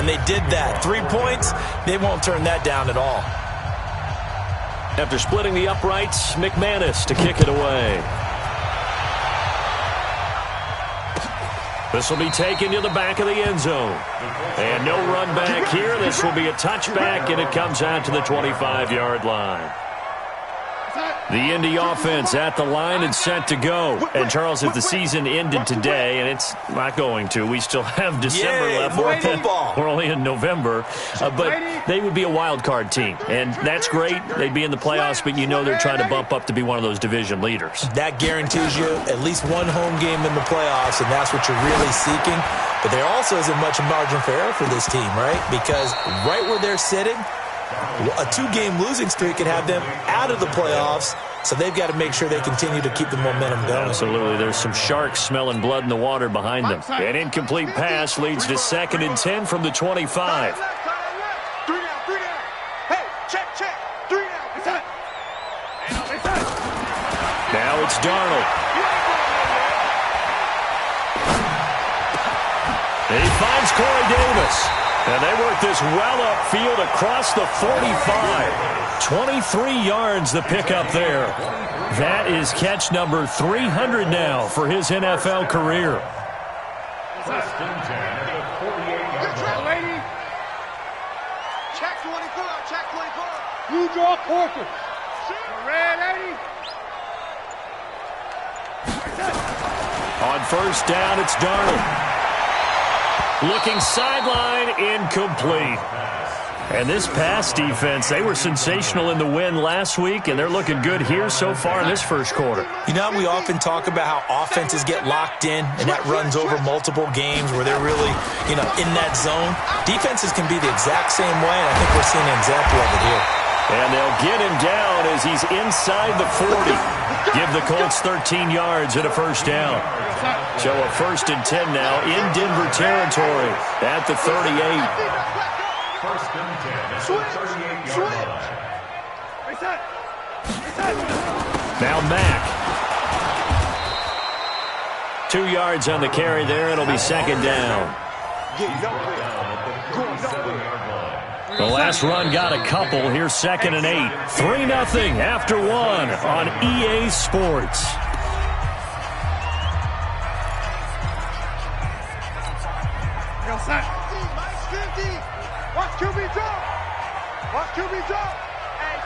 and they did that. 3 points, they won't turn that down at all. After splitting the uprights, McManus to kick it away. This will be taken to the back of the end zone. And no run back here. This will be a touchback, and it comes out to the 25-yard line. The Indy offense at the line and set to go. And, Charles, if the season ended today, and it's not going to, we still have December left. More football. We're only in November. But they would be a wild card team. And that's great. They'd be in the playoffs, but you know they're trying to bump up to be one of those division leaders. That guarantees you at least one home game in the playoffs, and that's what you're really seeking. But there also isn't much margin for error for this team, right? Because right where they're sitting, a 2-game losing streak could have them out of the playoffs, so they've got to make sure they continue to keep the momentum going. Absolutely. There's some sharks smelling blood in the water behind them. An incomplete pass leads to 2nd and 10 from the 25. Now it's Darnold. And he finds Corey Davis. And they work this well upfield across the 45. 23 yards the pickup there. That is catch number 300 now for his NFL career. Check 24, check 24. You draw quarter. Red 80. On first down, it's Darnold. Looking sideline, incomplete. And this pass defense, they were sensational in the win last week, and they're looking good here so far in this first quarter. You know, we often talk about how offenses get locked in, and that runs over multiple games where they're really, in that zone. Defenses can be the exact same way, and I think we're seeing an example of it here. And they'll get him down as he's inside the 40. Give the Colts 13 yards and a first down. So a 1st and 10 now in Denver territory at the 38. 1st and 10. Switch. Now Mack. 2 yards on the carry there. It'll be 2nd down. The last run got a couple. Here's 2nd and 8. 3-0 after 1 on EA Sports. Watch QB drop. Watch QB drop. Hey,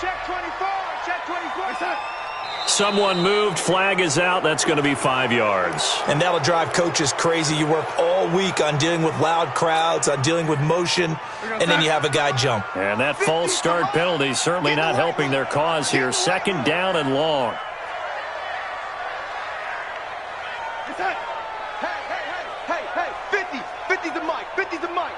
check 24. Check 24. Someone moved. Flag is out. That's going to be 5 yards. And that'll drive coaches crazy. You work all week on dealing with loud crowds, on dealing with motion, and then you have a guy jump. And that false start penalty is certainly not helping their cause here. 2nd down and long. Hey, 50 the mic, 50 the mic.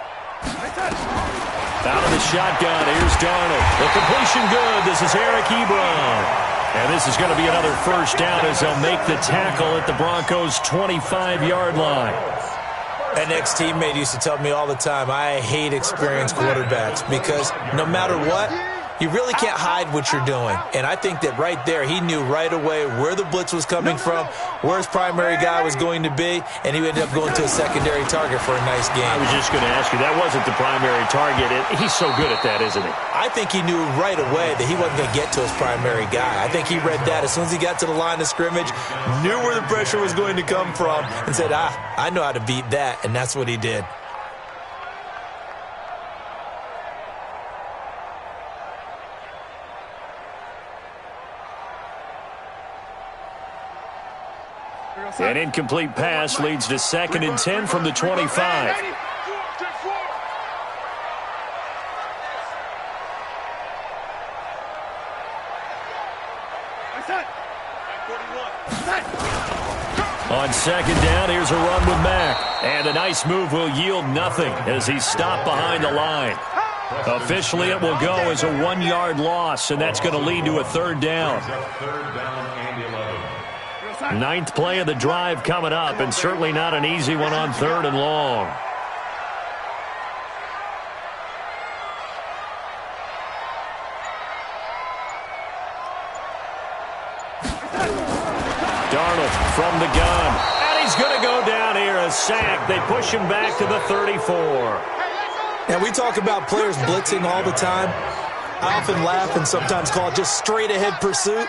Out of the shotgun, here's Darnold. The completion good. This is Eric Ebron. And this is going to be another first down as they'll make the tackle at the Broncos' 25-yard line. An ex-teammate used to tell me all the time, I hate experienced quarterbacks because no matter what, you really can't hide what you're doing. And I think that right there, he knew right away where the blitz was coming from, where his primary guy was going to be, and he ended up going to a secondary target for a nice game. I was just going to ask you, that wasn't the primary target. He's so good at that, isn't he? I think he knew right away that he wasn't going to get to his primary guy. I think he read that as soon as he got to the line of scrimmage, knew where the pressure was going to come from, and said, I know how to beat that, and that's what he did. An incomplete pass leads to 2nd and 10 from the 25. On 2nd down, here's a run with Mack. And a nice move will yield nothing as he's stopped behind the line. Officially, it will go as a 1-yard loss, and that's going to lead to a 3rd down. 9th play of the drive coming up, and certainly not an easy one on 3rd and long. Darnold from the gun. And he's going to go down here, a sack. They push him back to the 34. Now, we talk about players blitzing all the time. I often laugh and sometimes call it just straight-ahead pursuit.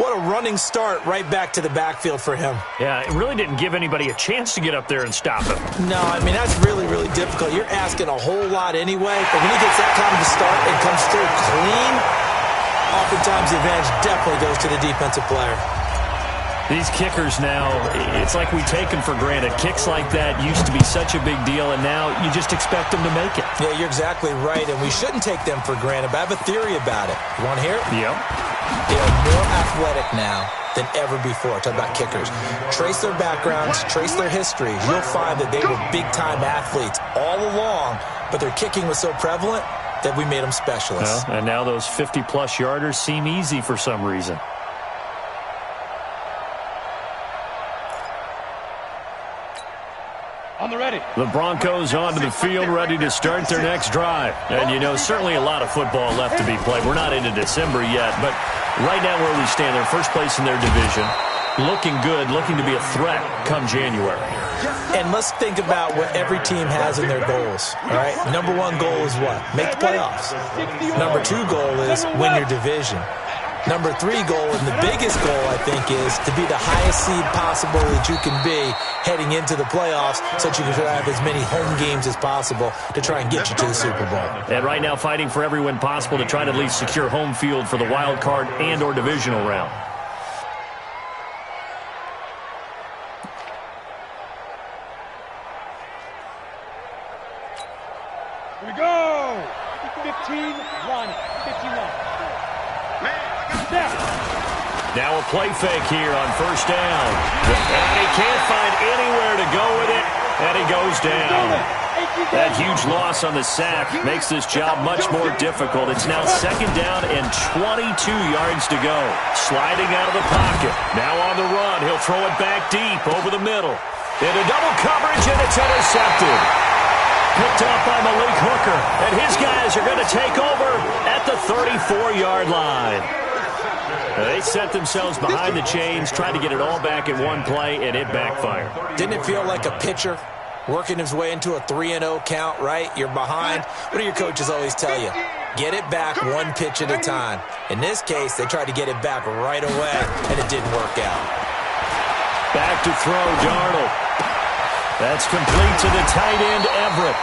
What a running start right back to the backfield for him. Yeah, it really didn't give anybody a chance to get up there and stop him. No, I mean, that's really, really difficult. You're asking a whole lot anyway. But when he gets that kind of a start and comes through clean, oftentimes the advantage definitely goes to the defensive player. These kickers now, it's like we take them for granted. Kicks like that used to be such a big deal, and now you just expect them to make it. Yeah, you're exactly right, and we shouldn't take them for granted, but I have a theory about it. You want to hear it? Yep. They are more athletic now than ever before. Talk about kickers. Trace their backgrounds, trace their history. You'll find that they were big-time athletes all along, but their kicking was so prevalent that we made them specialists. Well, and now those 50-plus yarders seem easy for some reason. On the ready. The Broncos onto the field, ready to start their next drive. And, you know, certainly a lot of football left to be played. We're not into December yet, but right now where we stand, they're first place in their division. Looking good, looking to be a threat come January. And let's think about what every team has in their goals, all right? Number one goal is what? Make the playoffs. Number two goal is win your division. Number three goal, and the biggest goal, I think, is to be the highest seed possible that you can be heading into the playoffs so that you can have as many home games as possible to try and get you to the Super Bowl. And right now fighting for every win possible to try to at least secure home field for the wild card and or divisional round. Here we go. 15, 1, 51. Now a play fake here on first down. And he can't find anywhere to go with it, and he goes down. That huge loss on the sack makes this job much more difficult. It's now second down and 22 yards to go. Sliding out of the pocket. Now on the run. He'll throw it back deep over the middle. Into double coverage, and it's intercepted. Picked up by Malik Hooker, and his guys are going to take over at the 34-yard line. They set themselves behind the chains, tried to get it all back in one play, and it backfired. Didn't it feel like a pitcher working his way into a 3-0 count, right? You're behind. What do your coaches always tell you? Get it back one pitch at a time. In this case, they tried to get it back right away, and it didn't work out. Back to throw, Darnold. That's complete to the tight end, Everett.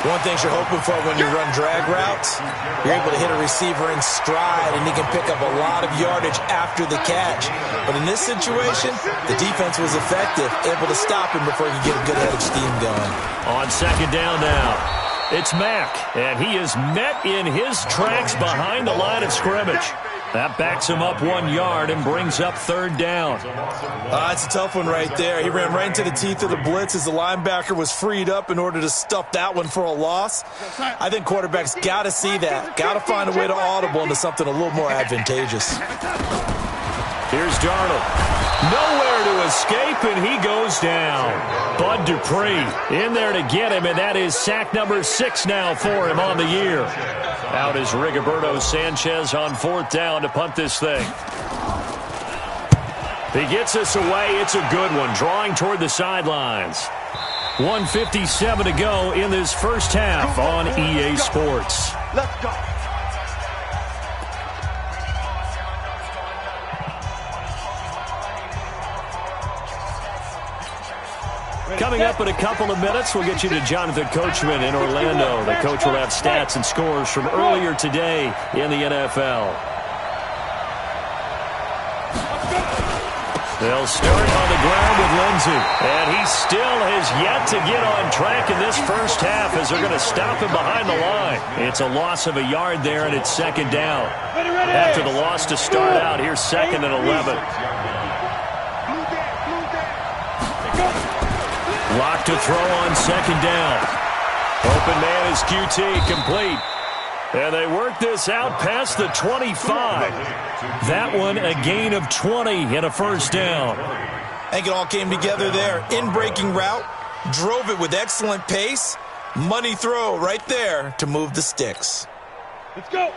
One thing you're hoping for when you run drag routes, you're able to hit a receiver in stride, and he can pick up a lot of yardage after the catch. But in this situation, the defense was effective, able to stop him before he could get a good head of steam going. On second down now, it's Mack, and he is met in his tracks behind the line of scrimmage. That backs him up 1 yard and brings up third down. It's a tough one right there. He ran right into the teeth of the blitz as the linebacker was freed up in order to stuff that one for a loss. I think quarterbacks got to see that. Got to find a way to audible into something a little more advantageous. Here's Darnold. Nowhere to escape, and he goes down. Bud Dupree in there to get him, and that is sack number 6 now for him on the year. Out is Rigoberto Sanchez on fourth down to punt this thing. He gets us away. It's a good one, drawing toward the sidelines. 1:57 to go in this first half on EA Sports. Let's go. Coming up in a couple of minutes, we'll get you to Jonathan Coachman in Orlando. The coach will have stats and scores from earlier today in the NFL. They'll start on the ground with Lindsey. And he still has yet to get on track in this first half as they're going to stop him behind the line. It's a loss of a yard there, and it's second down. After the loss to start out, here's second and 11. Lock to throw on second down. Open man is QT, complete. And they work this out past the 25. That one a gain of 20 and a first down. I think it all came together there. In-breaking route, drove it with excellent pace. Money throw right there to move the sticks. Let's go.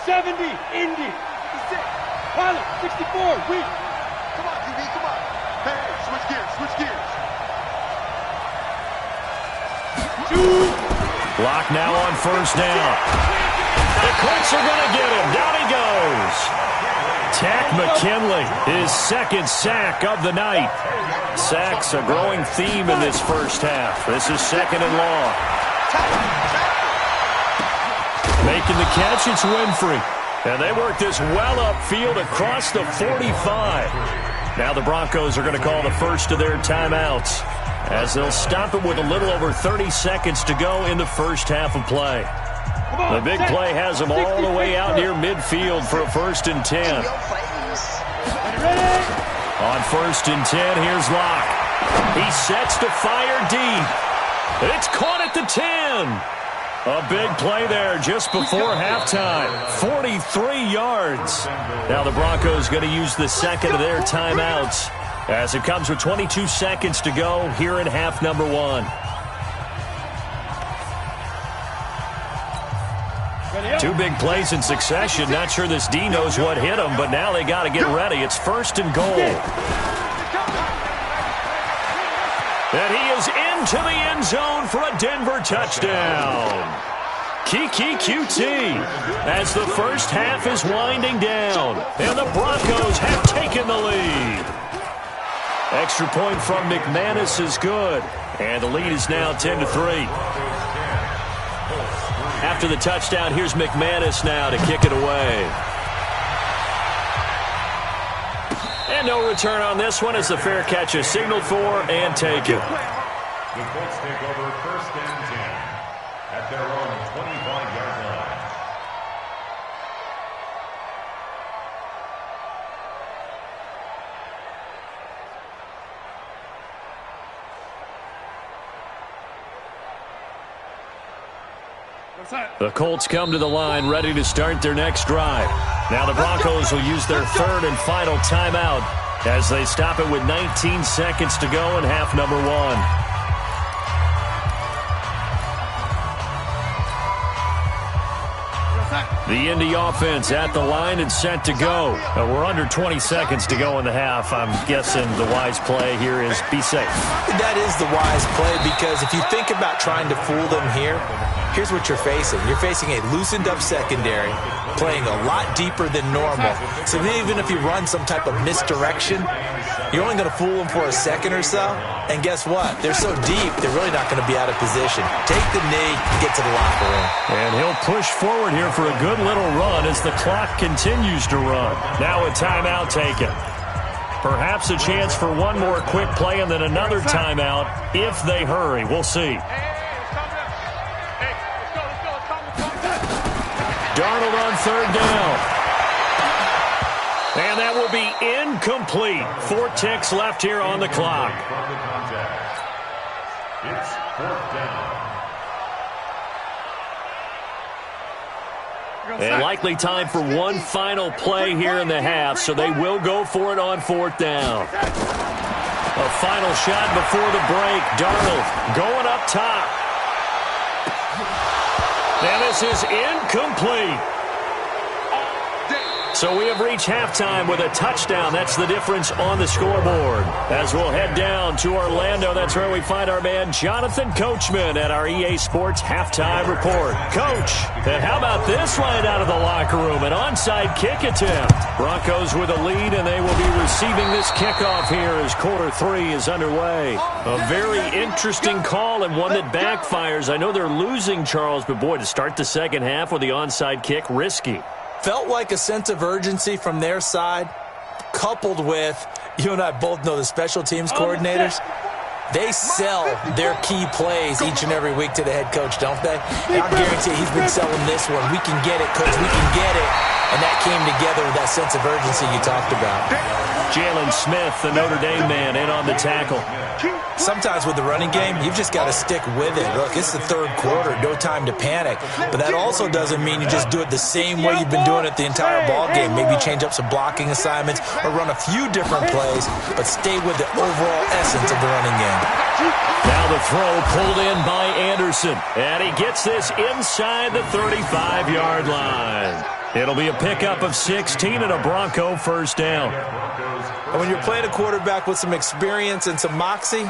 70, Indy. 66, Pilot, 64, we. Come on, QB, come on. Hey, switch gears, switch gears. 2, Lock now on first down. The Colts are going to get him. Down he goes. Tack McKinley, his second sack of the night. Sacks a growing theme in this first half. This is second and long. Making the catch, it's Winfrey. And they work this well upfield across the 45. Now the Broncos are going to call the first of their timeouts, as they'll stop it with a little over 30 seconds to go in the first half of play. The big play has them all the way out near midfield for a 1st and 10. On 1st and 10, here's Locke. He sets to fire deep. It's caught at the 10. A big play there just before halftime. 43 yards. Now the Broncos going to use the second of their timeouts, as it comes with 22 seconds to go here in half number 1. 2 big plays in succession. Not sure this D knows what hit him, but now they got to get ready. It's 1st and goal. And he is into the end zone for a Denver touchdown. Kiki QT, as the first half is winding down, and the Broncos have taken the lead. Extra point from McManus is good, and the lead is now 10-3. After the touchdown, here's McManus now to kick it away. And no return on this one as the fair catch is signaled for and taken. The Colts take over 1st and 10 at their own 25-yard line. The Colts come to the line ready to start their next drive. Now the Broncos will use their 3rd and final timeout as they stop it with 19 seconds to go in half number 1. The Indy offense at the line and set to go. We're under 20 seconds to go in the half. I'm guessing the wise play here is be safe. That is the wise play, because if you think about trying to fool them here, here's what you're facing. You're facing a loosened up secondary, playing a lot deeper than normal. So even if you run some type of misdirection, you're only going to fool them for a second or so. And guess what? They're so deep, they're really not going to be out of position. Take the knee, get to the locker room. And he'll push forward here for a good little run as the clock continues to run. Now a timeout taken. Perhaps a chance for one more quick play and then another timeout if they hurry. We'll see. Darnold on 3rd down. And that will be incomplete. 4 ticks left here on the clock. It's 4th down. And likely time for one final play here in the half, so they will go for it on 4th down. A final shot before the break. Darnold going up top. And this is incomplete. So we have reached halftime with a touchdown. That's the difference on the scoreboard. As we'll head down to Orlando, that's where we find our man Jonathan Coachman at our EA Sports Halftime Report. Coach, and how about this right out of the locker room? An onside kick attempt. Broncos with a lead, and they will be receiving this kickoff here as quarter 3 is underway. A very interesting call and one that backfires. I know they're losing, Charles, but boy, to start the second half with the onside kick, risky. Felt like a sense of urgency from their side, coupled with, you and I both know the special teams coordinators. They sell their key plays each and every week to the head coach, don't they? And I'll guarantee he's been selling this one. We can get it, coach. We can get it. And that came together with that sense of urgency you talked about. Jalen Smith, the Notre Dame man, in on the tackle. Sometimes with the running game, you've just got to stick with it. Look, it's the 3rd quarter, no time to panic. But that also doesn't mean you just do it the same way you've been doing it the entire ball game. Maybe change up some blocking assignments or run a few different plays, but stay with the overall essence of the running game. Now the throw pulled in by Anderson, and he gets this inside the 35-yard line. It'll be a pickup of 16 and a Bronco 1st down. And when you're playing a quarterback with some experience and some moxie,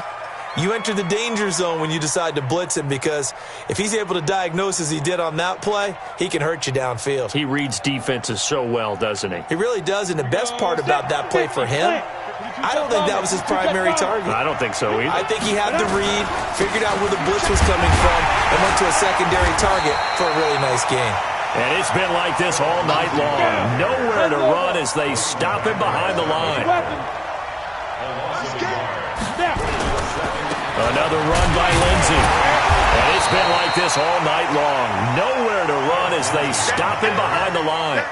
You enter the danger zone when you decide to blitz him, because if he's able to diagnose as he did on that play, he can hurt you downfield. He reads defenses so well, doesn't he? He really does, and the best part about that play for him, I don't think that was his primary target. I don't think so either. I think he had the read, figured out where the blitz was coming from, and went to a secondary target for a really nice gain. And it's been like this all night long. Nowhere to run as they stop him behind the line. Another run by Lindsey. And it's been like this all night long. Nowhere to run as they stop him behind the line.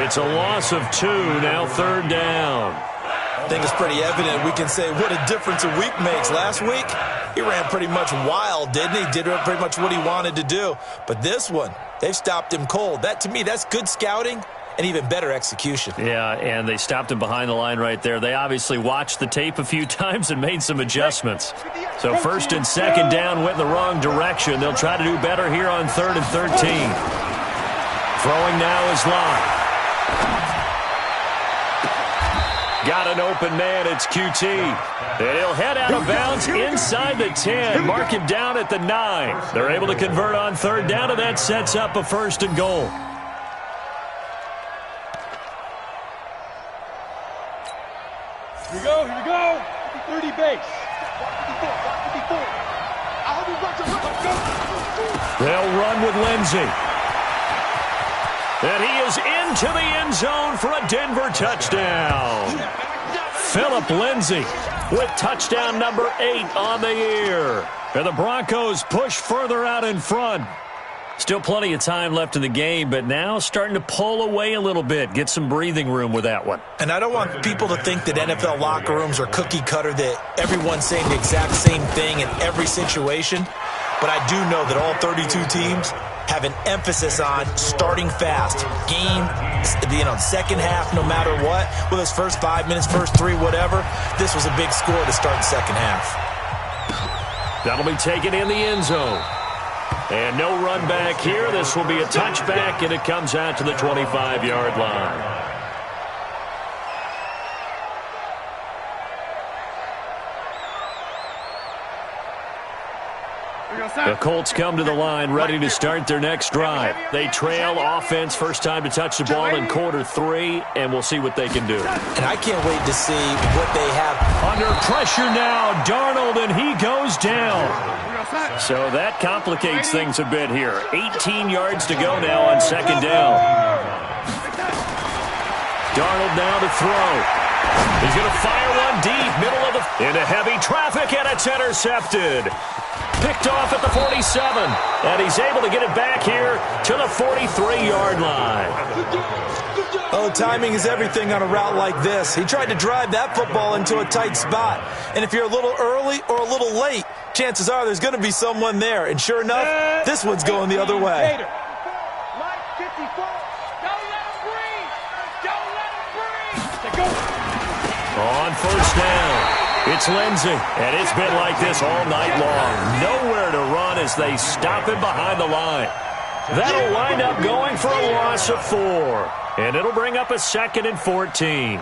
It's a loss of 2, now 3rd down. I think it's pretty evident. We can say what a difference a week makes. Last week, he ran pretty much wild, didn't he? Did pretty much what he wanted to do. But this one, they've stopped him cold. That, to me, that's good scouting and even better execution. Yeah, and they stopped him behind the line right there. They obviously watched the tape a few times and made some adjustments. So 1st and 2nd down went in the wrong direction. They'll try to do better here on 3rd and 13. Throwing now is Locke. Got an open man, it's QT. And he'll head out of bounds inside the 10. Mark him down at the 9. They're able to convert on 3rd down, and that sets up a 1st and goal. Here we go. 30 base. They'll run with Lindsey. And he is into the end zone for a Denver touchdown. Phillip Lindsey with touchdown number 8 on the year. And the Broncos push further out in front. Still plenty of time left in the game, but now starting to pull away a little bit. Get some breathing room with that one. And I don't want people to think that NFL locker rooms are cookie cutter, that everyone's saying the exact same thing in every situation. But I do know that all 32 teams have an emphasis on starting fast. Game, second half, no matter what. Whether it's first 5 minutes, first 3, whatever. This was a big score to start the second half. That'll be taken in the end zone. And no run back here. This will be a touchback, and it comes out to the 25-yard line. The Colts come to the line ready to start their next drive. They trail offense, first time to touch the ball in quarter 3, and we'll see what they can do. And I can't wait to see what they have. Under pressure now, Darnold, and he goes down. So that complicates things a bit here. 18 yards to go now on 2nd down. Darnold now to throw. He's going to fire one deep, middle of the... into heavy traffic, and it's intercepted. Picked off at the 47, and he's able to get it back here to the 43-yard line. Oh, timing is everything on a route like this. He tried to drive that football into a tight spot. And if you're a little early or a little late, chances are there's going to be someone there. And sure enough, this one's going the other way. On 1st down. It's Lindsey, and it's been like this all night long. Nowhere to run as they stop him behind the line. That'll wind up going for a loss of 4, and it'll bring up a 2nd and 14.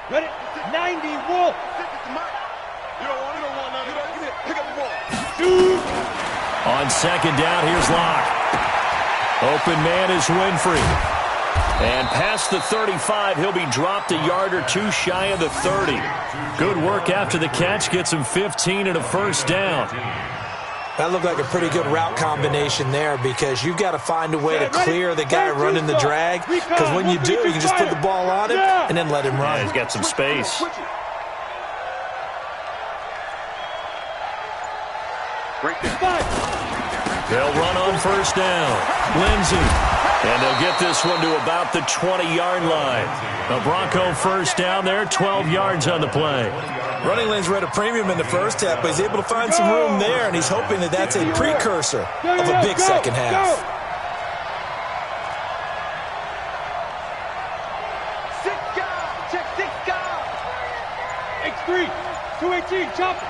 Ready? 90 Wolf. You don't want to go one now. Pick up the ball. On 2nd down, here's Locke. Open man is Winfrey. And past the 35, he'll be dropped a yard or 2 shy of the 30. Good work after the catch. Gets him 15 and a 1st down. That looked like a pretty good route combination there, because you've got to find a way to clear the guy running the drag. Because when you do, you can just put the ball on him and then let him run. Yeah, he's got some space. They'll run on 1st down. Lindsey. And they'll get this one to about the 20-yard line. A Bronco 1st down there, 12 yards on the play. Running lanes were at a premium in the first half, but he's able to find some room there, and he's hoping that that's a precursor of a big second half. Check 6 guard. X3, 218, chop it.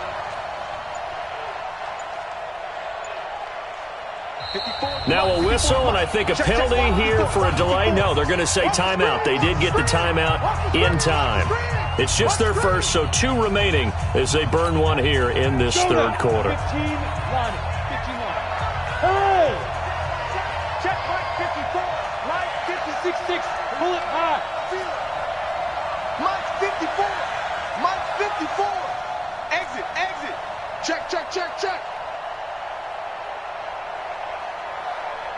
Now a whistle, and I think a penalty here for a delay. No, they're going to say timeout. They did get the timeout in time. It's just their first, so 2 remaining as they burn one here in this third quarter. 15 line. 15 line. Hey! Check Mike 54. Mike 56-6. Pull it high. Mike 54. Mike 54. Exit, exit. Check, check, check, check.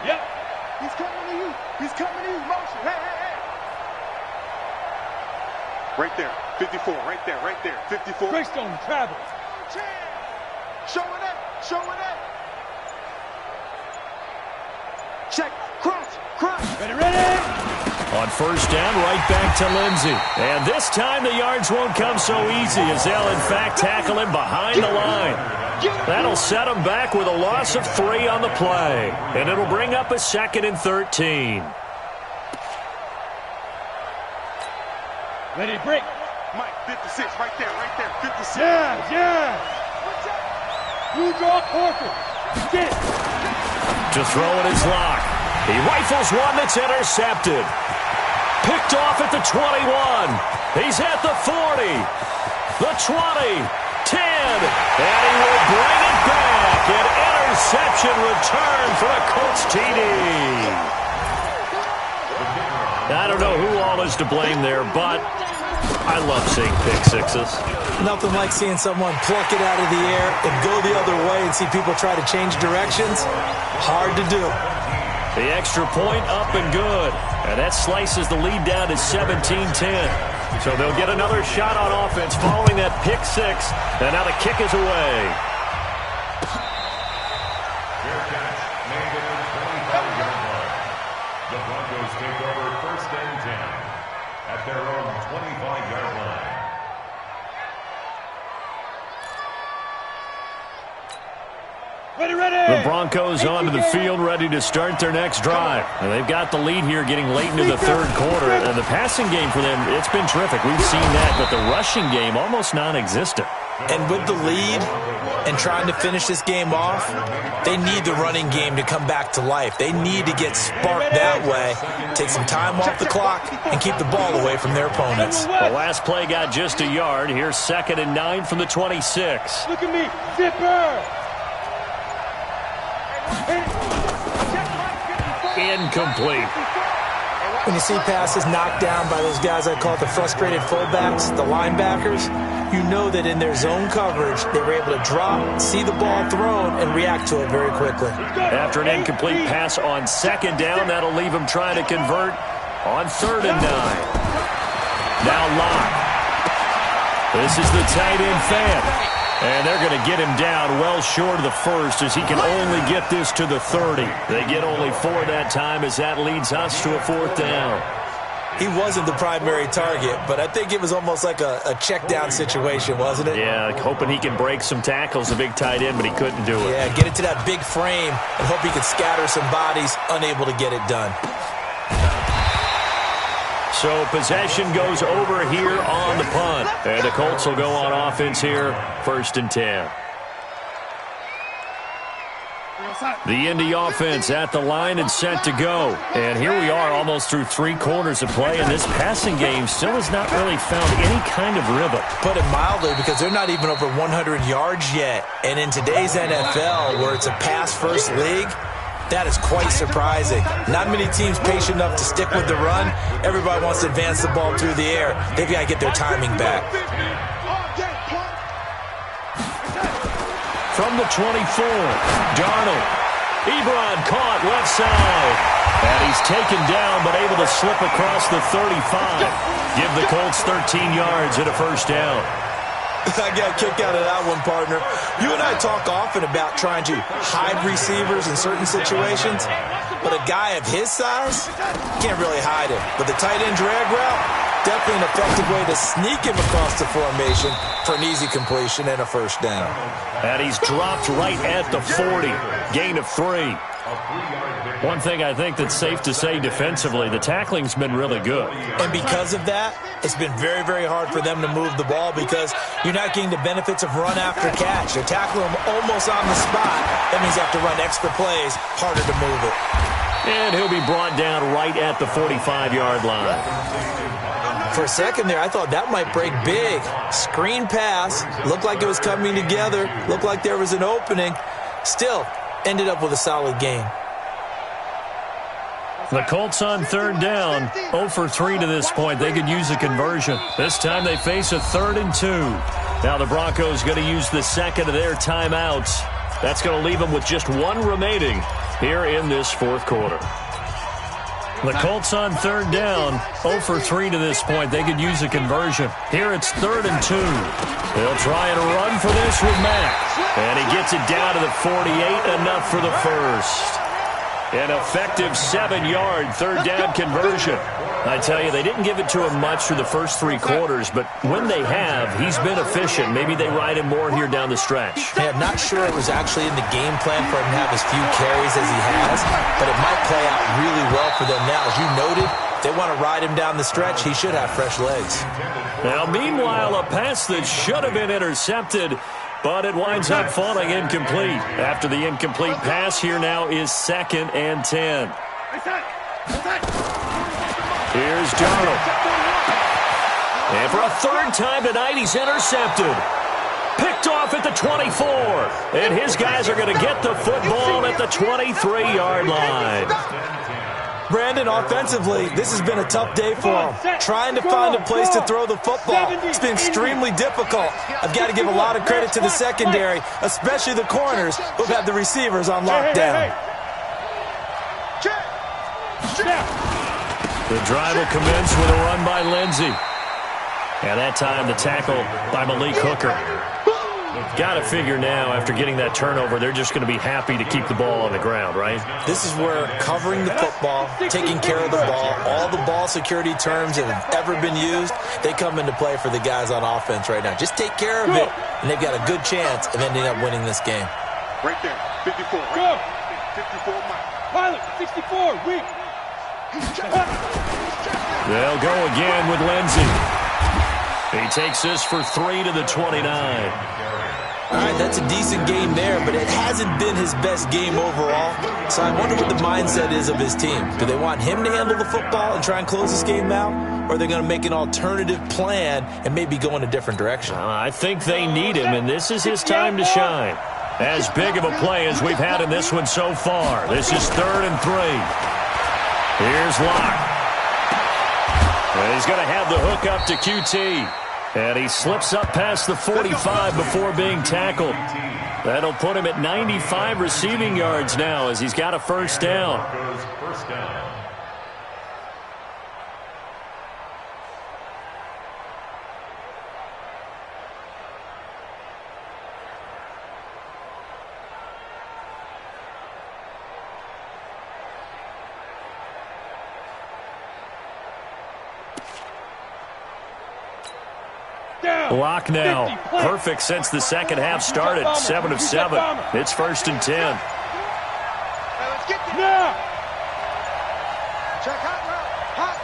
Yep. He's coming to you. He's coming to you. Motion. Hey, hey, hey. Right there. 54. Right there. Right there. 54. Greystone travel. Showing up. Showing up. Check. Crunch. Crunch. Ready, ready. On first down, right back to Lindsey. And this time the yards won't come so easy as they'll, in fact, tackle him behind the line. That'll set him back with a loss of 3 on the play. And it'll bring up a 2nd and 13. Ready, break. Mike 56. Right there. Right there. 56. Yeah, yeah. You draw Corker. Get it. To throw it is Locke. He rifles one that's intercepted. Picked off at the 21. He's at the 40. The 20. 10. And he will bring it back. An interception return for a Colts TD. I don't know who all is to blame there, but I love seeing pick sixes. Nothing like seeing someone pluck it out of the air and go the other way and see people try to change directions. Hard to do. The extra point up and good. And that slices the lead down to 17-10. So they'll get another shot on offense following that pick six. And now the kick is away. Fair catch made at the 25-yard line. The Broncos take over first and 10 at their own 25-yard line. Ready, ready. The Broncos onto the field, ready to start their next drive. And they've got the lead here getting late into the third quarter. And the passing game for them, it's been terrific. We've seen that, but the rushing game almost non-existent. And with the lead and trying to finish this game off, they need the running game to come back to life. They need to get sparked that way, take some time off the clock, and keep the ball away from their opponents. The last play got just a yard. Here's 2nd and 9 from the 26. Look at me. Zipper. Incomplete. When you see passes knocked down by those guys I call the frustrated fullbacks, the linebackers, you know that in their zone coverage, they were able to drop, see the ball thrown, and react to it very quickly. After an incomplete pass on 2nd down, that'll leave them trying to convert on 3rd and 9. Now Locke. This is the tight end fan. And they're going to get him down well short of the first as he can only get this to the 30. They get only 4 that time as that leads us to a 4th down. He wasn't the primary target, but I think it was almost like a check down situation, wasn't it? Yeah, hoping he can break some tackles, a big tight end, but he couldn't do it. Yeah, get it to that big frame and hope he could scatter some bodies, unable to get it done. So possession goes over here on the punt. And the Colts will go on offense here, 1st and 10. The Indy offense at the line and set to go. And here we are almost through 3 quarters of play, and this passing game still has not really found any kind of rhythm. Put it mildly, because they're not even over 100 yards yet. And in today's NFL, where it's a pass-first league, that is quite surprising. Not many teams patient enough to stick with the run. Everybody wants to advance the ball through the air. They've got to get their timing back. From the 24, Darnold. Ebron caught left side. And he's taken down but able to slip across the 35. Give the Colts 13 yards and a 1st down. I got a kick out of that one, partner. You and I talk often about trying to hide receivers in certain situations, but a guy of his size can't really hide him. But the tight end drag route, definitely an effective way to sneak him across the formation for an easy completion and a 1st down. And he's dropped right at the 40. Gain of 3. A 3-yard One thing I think that's safe to say defensively, the tackling's been really good. And because of that, it's been very, very hard for them to move the ball because you're not getting the benefits of run after catch. They're tackling them almost on the spot. That means you have to run extra plays, harder to move it. And he'll be brought down right at the 45-yard line. For a second there, I thought that might break big. Screen pass, looked like it was coming together, looked like there was an opening. Still, ended up with a solid game. The Colts on third down, 0 for 3 to this point. They could use a conversion. This time they face a 3rd and 2. Now the Broncos going to use the second of their timeouts. That's going to leave them with just one remaining here in this fourth quarter. The Colts on third down, 0 for 3 to this point. They could use a conversion. Here it's 3rd and 2. They'll try and run for this with Mack. And he gets it down to the 48, enough for the first. An effective 7-yard third down conversion. I tell you, they didn't give it to him much through the first 3 quarters, but when they have, he's been efficient. Maybe they ride him more here down the stretch. Yeah, I'm not sure it was actually in the game plan for him to have as few carries as he has, but it might play out really well for them now. As you noted, if they want to ride him down the stretch, he should have fresh legs. Now, meanwhile, a pass that should have been intercepted, but it winds up falling incomplete. After the incomplete pass, here now is 2nd and 10. Here's Darnold. And for a 3rd time tonight, he's intercepted. Picked off at the 24. And his guys are going to get the football at the 23-yard line. Brandon, offensively, this has been a tough day for him. Trying to find a place to throw the football. It's been extremely difficult. I've got to give a lot of credit to the secondary, especially the corners who've had the receivers on lockdown. The drive will commence with a run by Lindsey. And that time, the tackle by Malik Hooker. Got to figure now, after getting that turnover, they're just going to be happy to keep the ball on the ground, right? This is where covering the football, taking care of the ball, all the ball security terms that have ever been used, they come into play for the guys on offense right now. Just take care of it, and they've got a good chance of ending up winning this game. Right there, 54. Right there. 54, Mike. Pilot, 64, weak. They'll go again with Lindsey. He takes this for 3 to the 29. All right, that's a decent game there, but it hasn't been his best game overall. So I wonder what the mindset is of his team. Do they want him to handle the football and try and close this game out? Or are they going to make an alternative plan and maybe go in a different direction? I think they need him, and this is his time to shine. As big of a play as we've had in this one so far. This is 3rd and 3. Here's Locke. And he's going to have the hook up to QT. And he slips up past the 45 before being tackled. That'll put him at 95 receiving yards now as he's got a first down. Lock now. Perfect since the second half started. 7 of 7. It's 1st and 10. Now. Check hot route. Hot.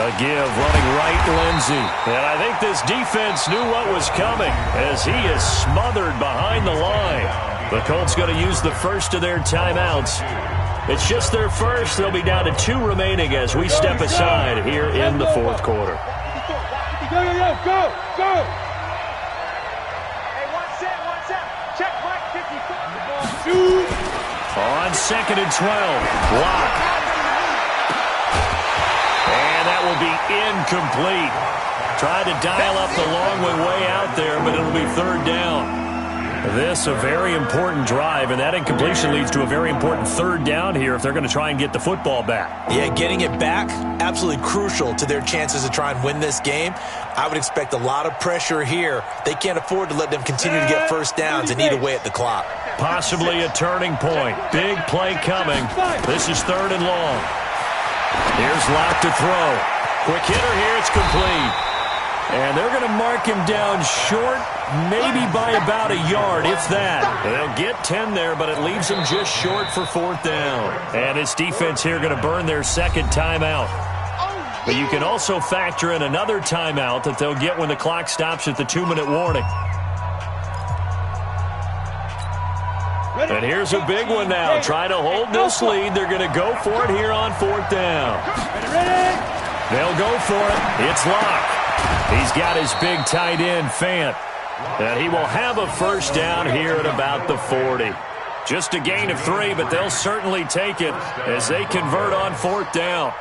A give running right, Lindsey. And I think this defense knew what was coming as he is smothered behind the line. The Colts going to use the first of their timeouts. It's just their first. They'll be down to 2 remaining as we step aside here in the fourth quarter. Go. Hey, one set. Check Mike, 54. Shoot. On 2nd and 12. Lock. And that will be incomplete. Tried to dial up the long way out there, but it'll be 3rd down. This a very important drive, and that incompletion leads to a very important 3rd down here if they're going to try and get the football back. Yeah, getting it back, absolutely crucial to their chances to try and win this game. I would expect a lot of pressure here. They can't afford to let them continue to get first downs and eat away at the clock. Possibly a turning point. Big play coming. This is 3rd and long. Here's Locke to throw. Quick hitter here, it's complete. And they're going to mark him down short, maybe by about a yard, if that. They'll get 10 there, but it leaves them just short for 4th down. And this defense here going to burn their second timeout. But you can also factor in another timeout that they'll get when the clock stops at the 2-minute warning. And here's a big one now. Trying to hold this lead. They're going to go for it here on 4th down. They'll go for it. It's Locke. He's got his big tight end, Fant. And he will have a first down here at about the 40. Just a gain of 3, but they'll certainly take it as they convert on 4th down.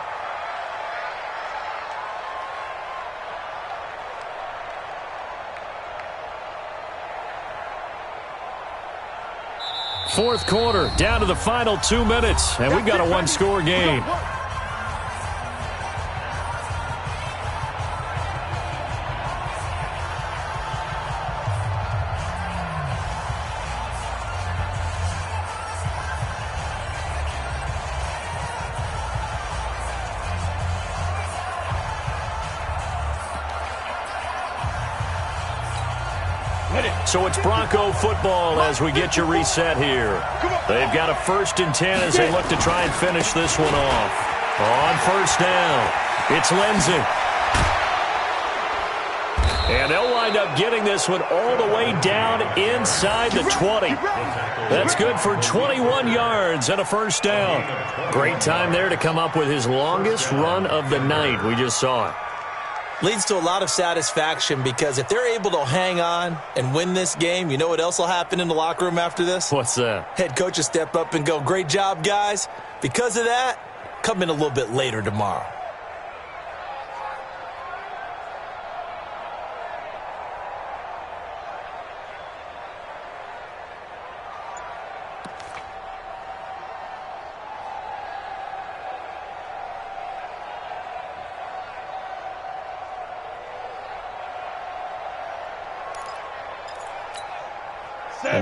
Fourth quarter, down to the final 2 minutes, and we've got a one-score game. So it's Bronco football as we get you reset here. They've got a 1st and 10 as they look to try and finish this one off. On 1st down, it's Lindsey. And they'll wind up getting this one all the way down inside the 20. That's good for 21 yards and a first down. Great time there to come up with his longest run of the night. We just saw it. Leads to a lot of satisfaction because if they're able to hang on and win this game, you know what else will happen in the locker room after this? What's that? Head coach will step up and go, great job, guys. Because of that, come in a little bit later tomorrow.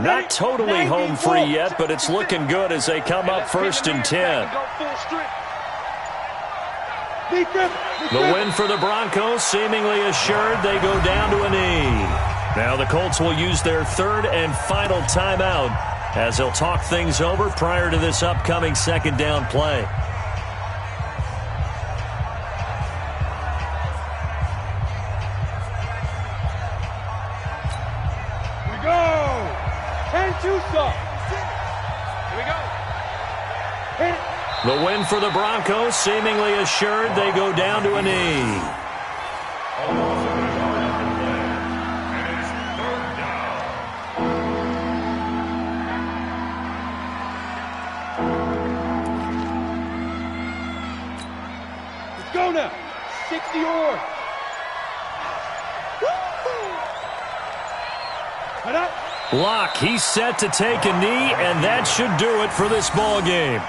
Not totally home free yet, but it's looking good as they come up 1st and 10. The win for the Broncos seemingly assured. They go down to a knee. Now the Colts will use their 3rd and final timeout as they'll talk things over prior to this upcoming 2nd down play. The win for the Broncos seemingly assured. They go down to a knee. Let's go now. 60 yards. Locke, he's set to take a knee, and that should do it for this ball game.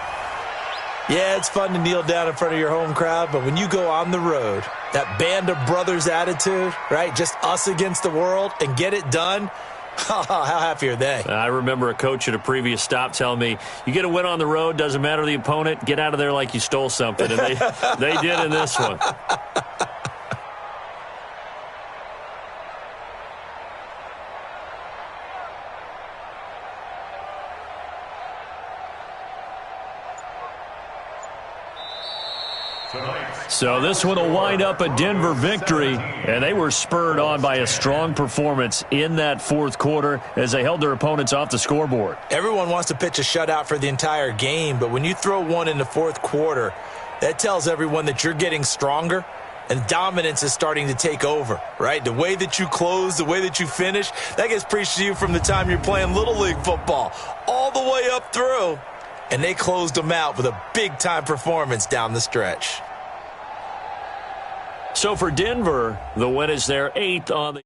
Yeah, it's fun to kneel down in front of your home crowd, but when you go on the road, that band of brothers attitude, right, just us against the world, and get it done, how happy are they? I remember a coach at a previous stop telling me, you get a win on the road, doesn't matter the opponent, get out of there like you stole something, and they did in this one. So this one will wind up a Denver victory, and they were spurred on by a strong performance in that 4th quarter as they held their opponents off the scoreboard. Everyone wants to pitch a shutout for the entire game, but when you throw one in the 4th quarter, that tells everyone that you're getting stronger and dominance is starting to take over, right? The way that you close, the way that you finish, that gets preached to you from the time you're playing Little League football all the way up through, and they closed them out with a big-time performance down the stretch. So for Denver, the win is their 8th on the